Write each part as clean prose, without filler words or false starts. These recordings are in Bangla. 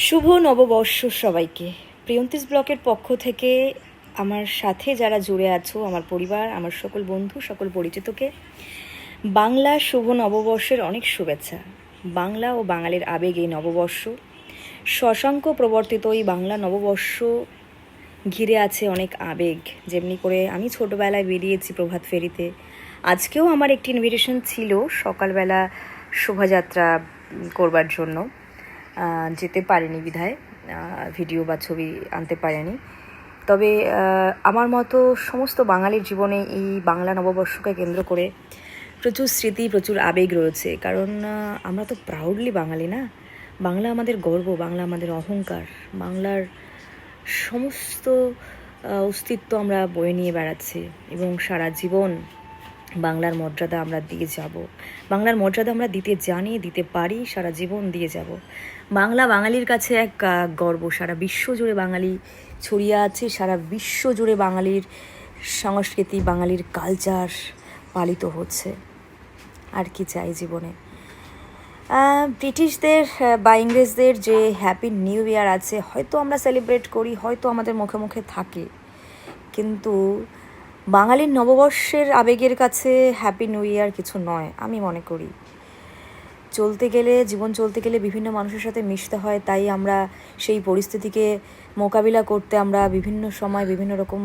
শুভ নববর্ষ সবাইকে। প্রিয়ন্তিস ব্লকের পক্ষ থেকে আমার সাথে যারা জুড়ে আছো, আমার পরিবার, আমার সকল বন্ধু, সকল পরিচিতকে বাংলা শুভ নববর্ষের অনেক শুভেচ্ছা। বাংলা ও বাঙালির আবেগ এই নববর্ষ, শশাঙ্ক প্রবর্তিত এই বাংলা নববর্ষ ঘিরে আছে অনেক আবেগ। যেমনি করে আমি ছোটোবেলায় বেরিয়েছি প্রভাত ফেরিতে, আজকেও আমার একটি ইনভিটেশন ছিল সকালবেলা শোভাযাত্রা করবার জন্য, যেতে পারিনি বিধায় ভিডিও বা ছবি আনতে পারিনি। তবে আমার মতো সমস্ত বাঙালির জীবনে এই বাংলা নববর্ষকে কেন্দ্র করে প্রচুর স্মৃতি, প্রচুর আবেগ রয়েছে। কারণ আমরা তো প্রাউডলি বাঙালি না। বাংলা আমাদের গর্ব, বাংলা আমাদের অহংকার, বাংলার সমস্ত অস্তিত্ব আমরা বয়ে নিয়ে বেড়াচ্ছি এবং সারা জীবন বাংলার মর্যাদা আমরা দিয়ে যাব। বাংলার মর্যাদা আমরা দিতে জানি, দিতে পারি, সারা জীবন দিয়ে যাব। বাংলা বাঙালির কাছে এক গর্ব। সারা বিশ্ব জুড়ে বাঙালি ছড়িয়ে আছে, সারা বিশ্ব জুড়ে বাঙালির সংস্কৃতি, বাঙালির কালচার পালিত হচ্ছে। আর কি চাই জীবনে? ব্রিটিশদের বা ইংরেজদের যে হ্যাপি নিউ ইয়ার আছে, হয়তো আমরা সেলিব্রেট করি, হয়তো আমাদের মুখে মুখে থাকে, কিন্তু বাঙালির নববর্ষের আবেগের কাছে হ্যাপি নিউ ইয়ার কিছু নয় আমি মনে করি। জীবন চলতে গেলে বিভিন্ন মানুষের সাথে মিশতে হয়, তাই আমরা সেই পরিস্থিতিকে মোকাবিলা করতে আমরা বিভিন্ন সময় বিভিন্ন রকম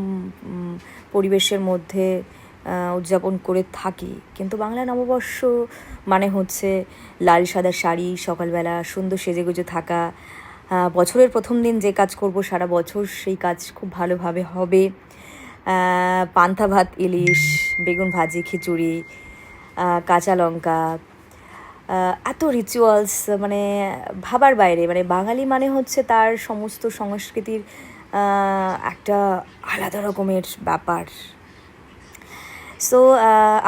পরিবেশের মধ্যে উদযাপন করে থাকি। কিন্তু বাংলা নববর্ষ মানে হচ্ছে লাল সাদা শাড়ি, সকালবেলা সুন্দর সেজেগুজে থাকা, বছরের প্রথম দিন যে কাজ করব সারা বছর সেই কাজ খুব ভালোভাবে হবে। পান্তা ভাত, ইলিশ, বেগুন ভাজি, খিচুড়ি, কাঁচা লঙ্কা, এত রিচুয়ালস, মানে ভাবার বাইরে। মানে বাঙালি মানে হচ্ছে তার সমস্ত সংস্কৃতির একটা আলাদা রকমের ব্যাপার। সো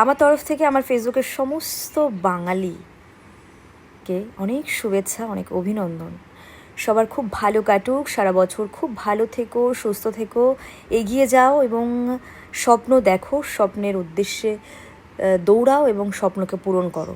আমার তরফ থেকে আমার ফেসবুকের সমস্ত বাঙালিকে অনেক শুভেচ্ছা, অনেক অভিনন্দন। সবার খুব ভালো কাটুক, সারা বছর খুব ভালো থেকো, সুস্থ থেকো, এগিয়ে যাও এবং স্বপ্ন দেখো, স্বপ্নের উদ্দেশ্যে দৌড়াও এবং স্বপ্নকে পূরণ করো।